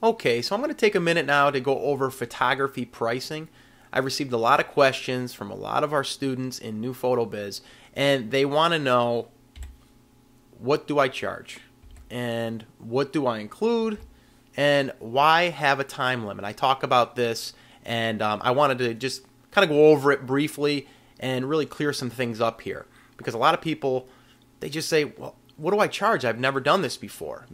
Okay, so I'm going to take a minute now to go over photography pricing. I've received a lot of questions from a lot of our students in New Photo Biz, and they want to know, what do I charge? And what do I include? And why have a time limit? I talk about this, and I wanted to just kind of go over it briefly and really clear some things up here. Because a lot of people, they just say, well, what do I charge? I've never done this before,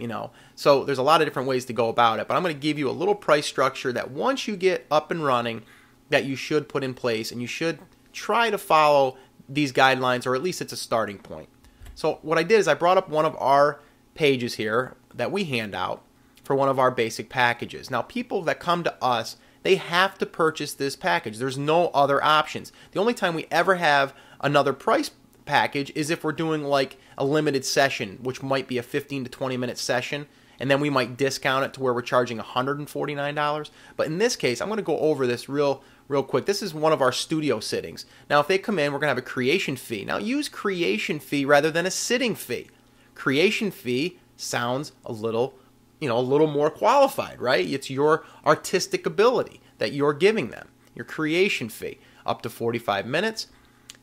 So there's a lot of different ways to go about it, but I'm going to give you a little price structure that once you get up and running, that you should put in place, and you should try to follow these guidelines, or at least it's a starting point. So what I did is I brought up one of our pages here that we hand out for one of our basic packages. Now, people that come to us, they have to purchase this package. There's no other options. The only time we ever have another price package is if we're doing like a limited session, which might be a 15 to 20 minute session, and then we might discount it to where we're charging $149. But in this case, I'm going to go over this real quick. This is one of our studio sittings. Now, if they come in, we're going to have a creation fee. Now, use creation fee rather than a sitting fee. Creation fee sounds a little more qualified, right? It's your artistic ability that you're giving them. Your creation fee, up to 45 minutes.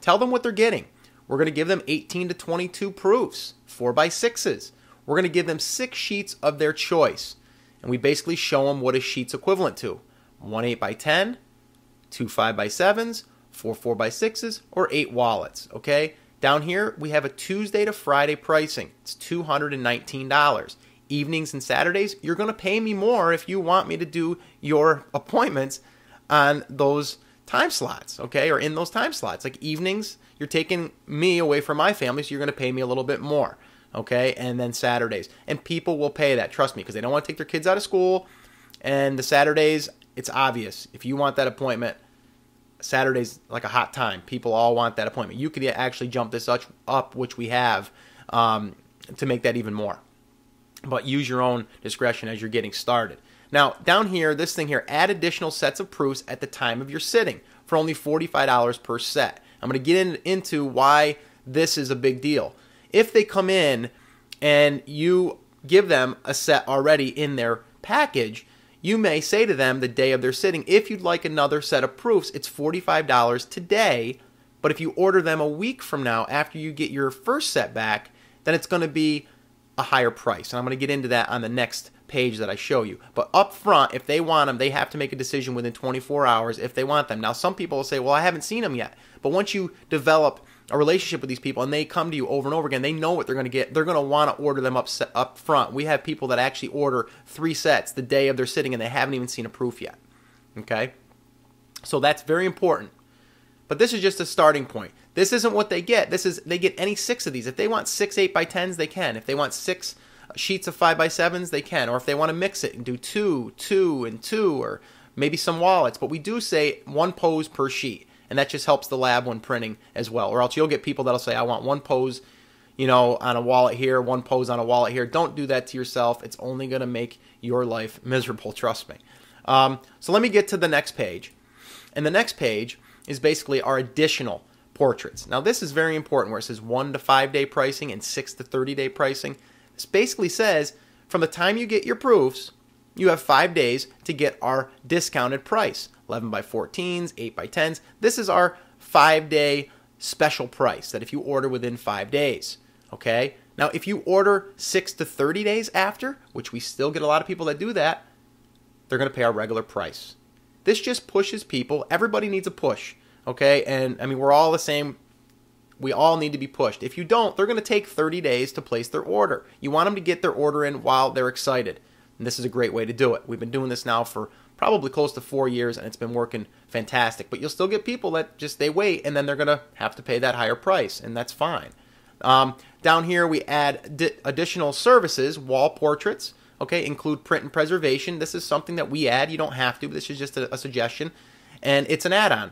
Tell them what they're getting. We're going to give them 18 to 22 proofs, 4x6s. We're going to give them 6 sheets of their choice. And we basically show them what a sheet's equivalent to. 1 8x10, 2 5x7s, 4 4x6s, or 8 wallets, okay? Down here, we have a Tuesday to Friday pricing. It's $219. Evenings and Saturdays, you're going to pay me more if you want me to do your appointments on those time slots, okay, or in those time slots. Like evenings, you're taking me away from my family, so you're going to pay me a little bit more, okay, and then Saturdays. And people will pay that, trust me, because they don't want to take their kids out of school, and the Saturdays, it's obvious. If you want that appointment, Saturday's like a hot time. People all want that appointment. You could actually jump this up, which we have, to make that even more. But use your own discretion as you're getting started. Now, down here, this thing here, add additional sets of proofs at the time of your sitting for only $45 per set. I'm going to get into why this is a big deal. If they come in and you give them a set already in their package, you may say to them the day of their sitting, if you'd like another set of proofs, it's $45 today. But if you order them a week from now after you get your first set back, then it's going to be a higher price. And I'm going to get into that on the next page that I show you. But up front, if they want them, they have to make a decision within 24 hours if they want them. Now, some people will say, well, I haven't seen them yet. But once you develop a relationship with these people and they come to you over and over again, they know what they're going to get. They're going to want to order them up front. We have people that actually order 3 sets the day of their sitting and they haven't even seen a proof yet. Okay? So that's very important. But this is just a starting point. This isn't what they get. They get any 6 of these. If they want 6 8x10s, they can. If they want 6 sheets of 5x7s, they can. Or if they want to mix it and do 2, 2, and 2, or maybe some wallets. But we do say 1 pose per sheet. And that just helps the lab when printing as well. Or else you'll get people that'll say, I want 1 pose, on a wallet here, 1 pose on a wallet here. Don't do that to yourself. It's only going to make your life miserable, trust me. So let me get to the next page. And the next page is basically our additional portraits. Now this is very important where it says 1 to 5 day pricing and 6 to 30 day pricing. This basically says from the time you get your proofs, you have 5 days to get our discounted price. 11x14s, 8x10s. This is our 5-day special price that if you order within 5 days. Okay? Now if you order 6 to 30 days after, which we still get a lot of people that do that, they're going to pay our regular price. This just pushes people. Everybody needs a push. Okay? And I mean, we're all the same. We all need to be pushed. If you don't, they're going to take 30 days to place their order. You want them to get their order in while they're excited. And this is a great way to do it. We've been doing this now for probably close to 4 years, and it's been working fantastic. But you'll still get people that just, they wait, and then they're going to have to pay that higher price, and that's fine. Down here, we add additional services, wall portraits, okay, include print and preservation. This is something that we add. You don't have to, but this is just a suggestion. And it's an add-on.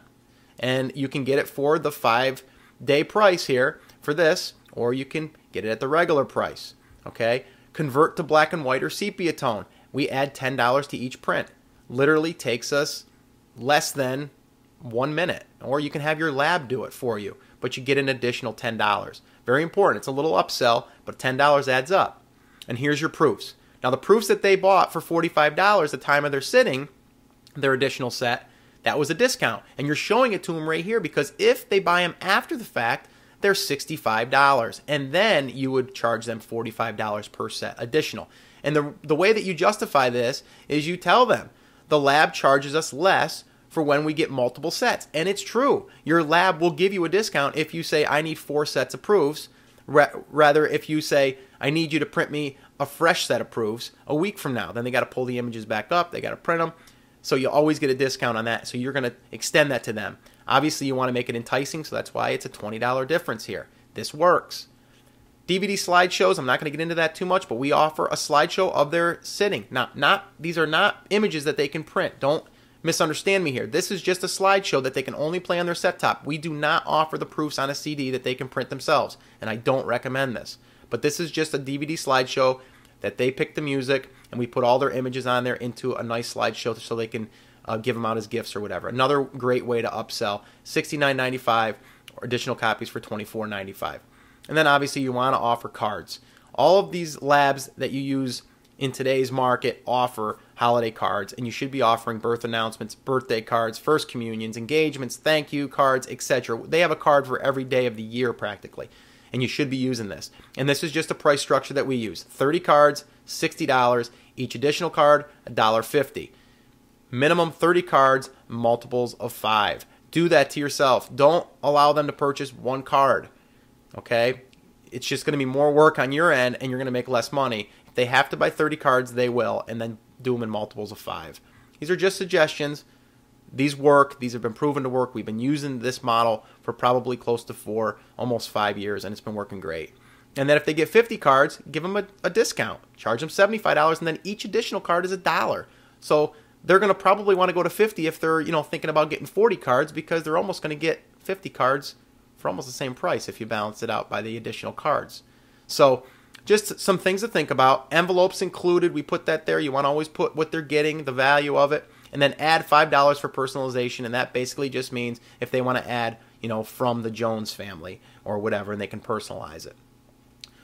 And you can get it for the 5-day price here for this, or you can get it at the regular price, okay? Convert to black and white or sepia tone. We add $10 to each print. Literally takes us less than 1 minute. Or you can have your lab do it for you, but you get an additional $10. Very important. It's a little upsell, but $10 adds up. And here's your proofs. Now the proofs that they bought for $45 at the time of their sitting, their additional set, that was a discount. And you're showing it to them right here, because if they buy them after the fact, they're $65. And then you would charge them $45 per set additional. And the way that you justify this is you tell them, the lab charges us less for when we get multiple sets. And it's true. Your lab will give you a discount if you say, I need 4 sets of proofs. Rather, if you say, I need you to print me a fresh set of proofs a week from now. Then they got to pull the images back up. They got to print them. So you always get a discount on that. So you're going to extend that to them. Obviously, you want to make it enticing, so that's why it's a $20 difference here. This works. DVD slideshows, I'm not going to get into that too much, but we offer a slideshow of their sitting. These are not images that they can print. Don't misunderstand me here. This is just a slideshow that they can only play on their set top. We do not offer the proofs on a CD that they can print themselves, and I don't recommend this. But this is just a DVD slideshow that they pick the music, and we put all their images on there into a nice slideshow so they can give them out as gifts or whatever. Another great way to upsell, $69.95 or additional copies for $24.95. And then obviously you want to offer cards. All of these labs that you use in today's market offer holiday cards, and you should be offering birth announcements, birthday cards, first communions, engagements, thank you cards, etc. They have a card for every day of the year practically, and you should be using this. And this is just a price structure that we use. 30 cards, $60. Each additional card, $1.50. Minimum 30 cards, multiples of 5. Do that to yourself. Don't allow them to purchase one card. Okay? It's just going to be more work on your end, and you're going to make less money. If they have to buy 30 cards, they will, and then do them in multiples of 5. These are just suggestions. These work. These have been proven to work. We've been using this model for probably close to 4, almost 5 years, and it's been working great. And then if they get 50 cards, give them a discount. Charge them $75, and then each additional card is $1. So they're going to probably want to go to 50 if they're, thinking about getting 40 cards, because they're almost going to get 50 cards for almost the same price if you balance it out by the additional cards. So just some things to think about. Envelopes included, we put that there. You want to always put what they're getting, the value of it, and then add $5 for personalization, and that basically just means if they want to add, from the Jones family or whatever, and they can personalize it.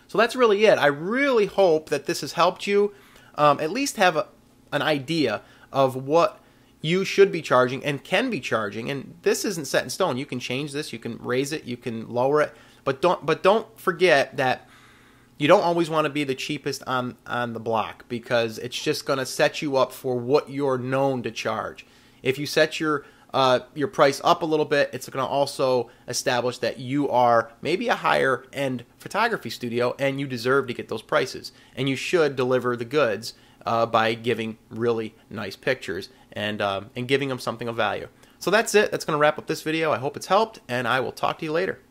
So that's really it. I really hope that this has helped you at least have an idea of what you should be charging and can be charging. And this isn't set in stone. You can change this, you can raise it, you can lower it, but don't forget that you don't always want to be the cheapest on the block, because it's just going to set you up for what you're known to charge. If you set your price up a little bit, it's going to also establish that you are maybe a higher end photography studio and you deserve to get those prices, and you should deliver the goods by giving really nice pictures and giving them something of value. So that's it. That's going to wrap up this video. I hope it's helped, and I will talk to you later.